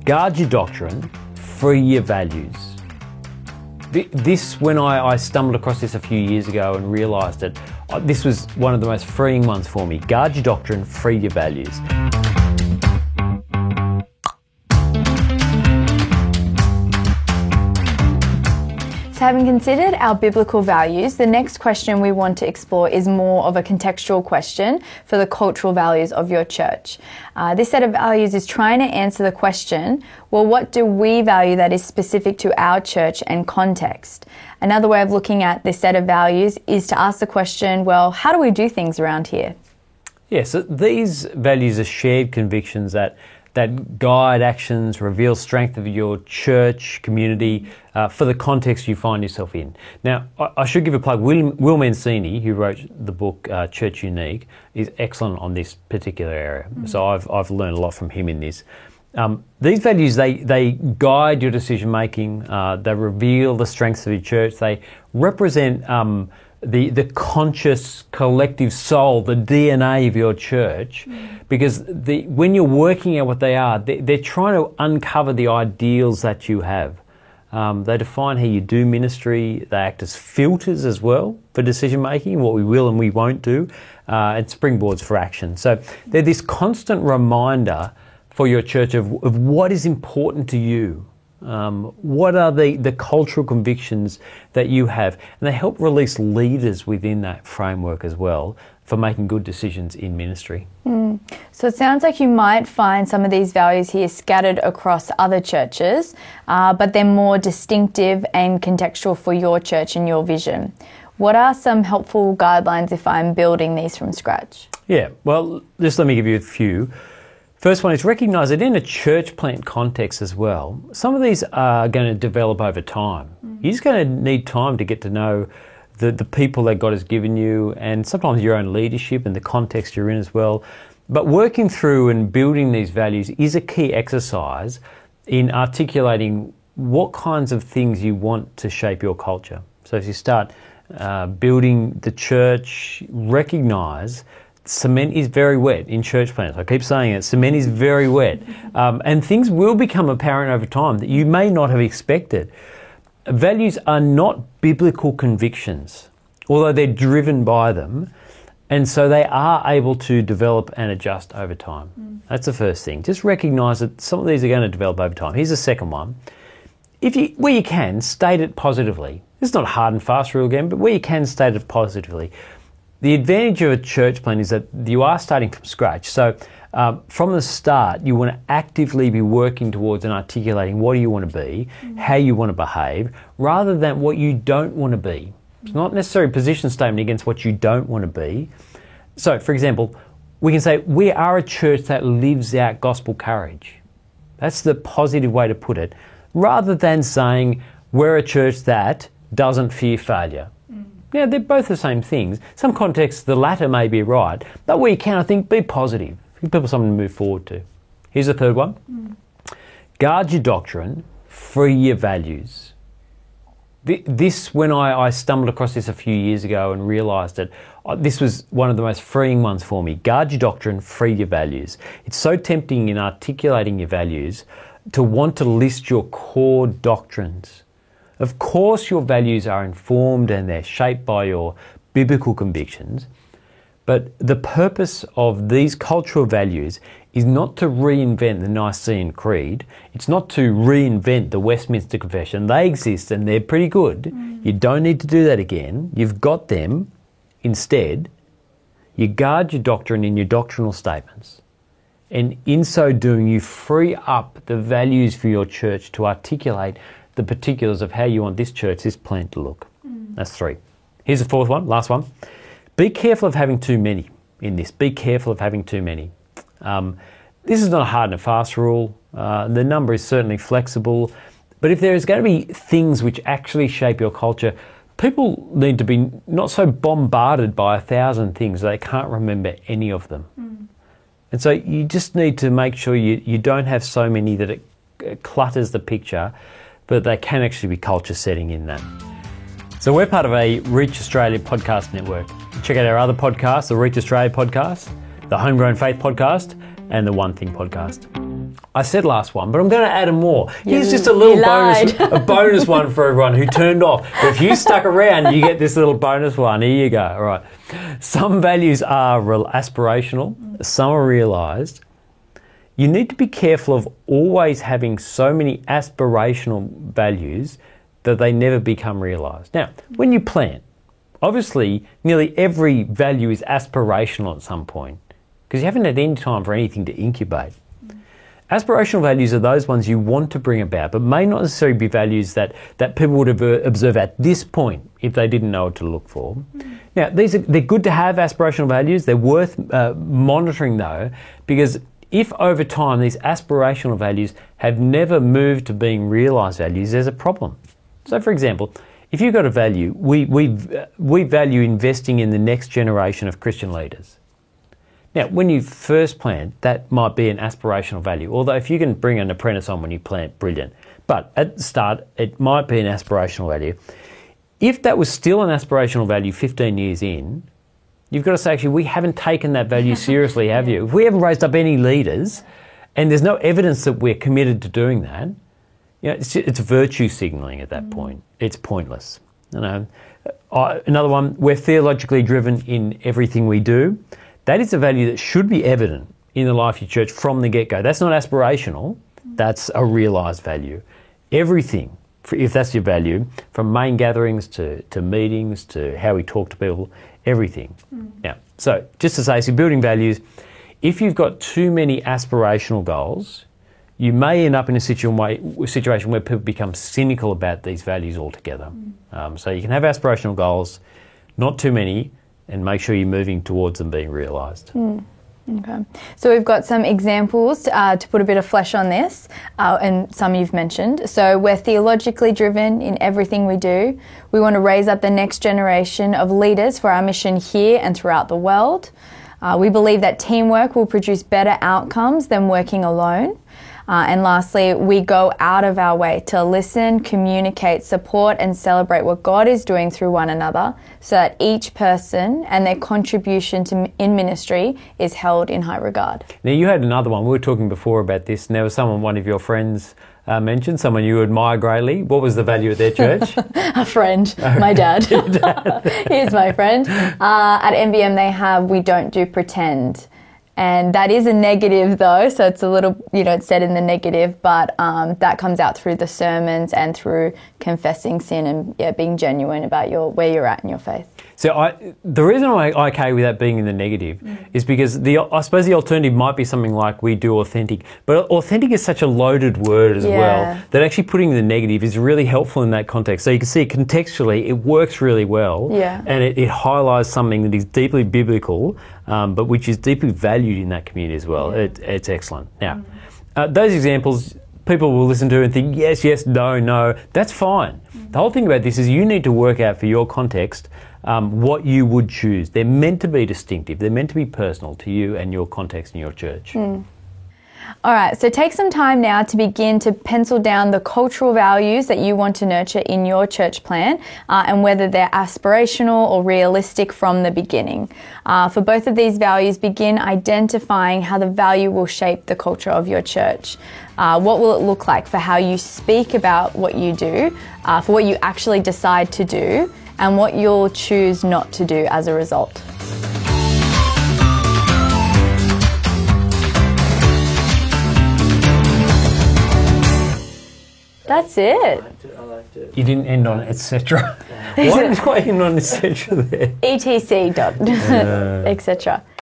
Guard your doctrine, free your values. This, when I stumbled across this a few years ago and realised that this was one of the most freeing ones for me. Guard your doctrine, free your values. So having considered our biblical values, the next question we want to explore is more of a contextual question for the cultural values of your church. This set of values is trying to answer the question, well, what do we value that is specific to our church and context? Another way of looking at this set of values is to ask the question, well, how do we do things around here? Yes, these values are shared convictions that guide actions, reveal strength of your church, community, for the context you find yourself in. Now, I should give a plug. Will Mancini, who wrote the book Church Unique, is excellent on this particular area. So I've learned a lot from him in this. These values, they guide your decision making. They reveal the strengths of your church. They represent the conscious collective soul, the DNA of your church, because when you're working out what they are, they're trying to uncover the ideals that you have. They define how you do ministry. They act as filters as well for decision making, what we will and we won't do, and springboards for action. So they're this constant reminder for your church of what is important to you. What are the cultural convictions that you have? And they help release leaders within that framework as well for making good decisions in ministry. So it sounds like you might find some of these values here scattered across other churches, but they're more distinctive and contextual for your church and your vision. What are some helpful guidelines if I'm building these from scratch? Yeah, well, just let me give you a few. First one is recognise that in a church plant context as well, some of these are going to develop over time. You're just going to need time to get to know the people that God has given you, and sometimes your own leadership and the context you're in as well. But working through and building these values is a key exercise in articulating what kinds of things you want to shape your culture. So as you start building the church, recognise cement is very wet in church plants. I keep saying it. Cement is very wet. And things will become apparent over time that you may not have expected. Values are not biblical convictions, although they're driven by them. And so they are able to develop and adjust over time. That's the first thing. Just recognise that some of these are going to develop over time. Here's the second one. Where you can, state it positively. It's not a hard and fast rule again, but where you can, state it positively. The advantage of a church plan is that you are starting from scratch. So from the start, you want to actively be working towards and articulating what do you want to be, how you want to behave, rather than what you don't want to be. It's not necessarily a position statement against what you don't want to be. So, for example, we can say we are a church that lives out gospel courage. That's the positive way to put it, rather than saying we're a church that doesn't fear failure. Yeah, they're both the same things. Some contexts, the latter may be right, but where you can, I think, be positive. Give people something to move forward to. Here's the third one. Guard your doctrine, free your values. This, when I stumbled across this a few years ago and realised that this was one of the most freeing ones for me. Guard your doctrine, free your values. It's so tempting in articulating your values to want to list your core doctrines. Of course, your values are informed and they're shaped by your biblical convictions, but the purpose of these cultural values is not to reinvent the Nicene Creed. It's not to reinvent the Westminster Confession. They exist and they're pretty good. You don't need to do that again. You've got them. Instead, you guard your doctrine in your doctrinal statements. And in so doing, you free up the values for your church to articulate the particulars of how you want this church, this plant to look. That's three. Here's the fourth one, last one. Be careful of having too many in this. Be careful of having too many. This is not a hard and a fast rule. The number is certainly flexible. But if there is going to be things which actually shape your culture, people need to be not so bombarded by 1,000 things they can't remember any of them. And so you just need to make sure you don't have so many that it clutters the picture, but they can actually be culture setting in that. So we're part of a Reach Australia podcast network. Check out our other podcasts, the Reach Australia podcast, the Homegrown Faith podcast, and the One Thing podcast. I said last one, but I'm going to add more. Here's just a little bonus one for everyone who turned off. If you stuck around, you get this little bonus one. Here you go. All right. Some values are aspirational. Some are realised. You need to be careful of always having so many aspirational values that they never become realised. Now, when you plant, obviously nearly every value is aspirational at some point because you haven't had any time for anything to incubate. Aspirational values are those ones you want to bring about, but may not necessarily be values that people would observe at this point if they didn't know what to look for. Now, they're good to have aspirational values. They're worth monitoring, though, because if over time these aspirational values have never moved to being realised values, there's a problem. So, for example, if you've got a value, we value investing in the next generation of Christian leaders. Now, when you first plant, that might be an aspirational value, although if you can bring an apprentice on when you plant, brilliant. But at the start, it might be an aspirational value. If that was still an aspirational value 15 years in, you've got to say, actually, we haven't taken that value seriously, have you? If we haven't raised up any leaders, and there's no evidence that we're committed to doing that, you know, it's virtue signalling at that point. It's pointless. You know, another one, we're theologically driven in everything we do. That is a value that should be evident in the life of your church from the get-go. That's not aspirational. That's a realised value. Everything, if that's your value, from main gatherings to meetings to how we talk to people, everything. Now, so just to say, so building values, if you've got too many aspirational goals, you may end up in a situation where people become cynical about these values altogether. So you can have aspirational goals, not too many, and make sure you're moving towards them being realised. Okay. So we've got some examples to put a bit of flesh on this, and some you've mentioned. So we're theologically driven in everything we do. We want to raise up the next generation of leaders for our mission here and throughout the world. We believe that teamwork will produce better outcomes than working alone. And lastly, we go out of our way to listen, communicate, support and celebrate what God is doing through one another so that each person and their contribution in ministry is held in high regard. Now, you had another one. We were talking before about this, and there was one of your friends mentioned, someone you admire greatly. What was the value of their church? A friend, my dad. He's my friend. At MBM they have, we don't do pretend. And that is a negative though, so it's a little, it's said in the negative, but that comes out through the sermons and through confessing sin and being genuine about where you're at in your faith. So the reason I'm okay with that being in the negative is because I suppose the alternative might be something like we do authentic, but authentic is such a loaded word as well that actually putting the negative is really helpful in that context. So you can see contextually it works really well and it highlights something that is deeply biblical but which is deeply valued in that community as well. It's excellent. Now, those examples people will listen to and think, yes, yes, no, no, that's fine. The whole thing about this is you need to work out for your context what you would choose. They're meant to be distinctive. They're meant to be personal to you and your context and your church. All right, so take some time now to begin to pencil down the cultural values that you want to nurture in your church plan and whether they're aspirational or realistic from the beginning. For both of these values, begin identifying how the value will shape the culture of your church. What will it look like for how you speak about what you do, for what you actually decide to do, and what you'll choose not to do as a result. That's it. I liked it. You didn't end on etc. Why did I end on etc. there? etc.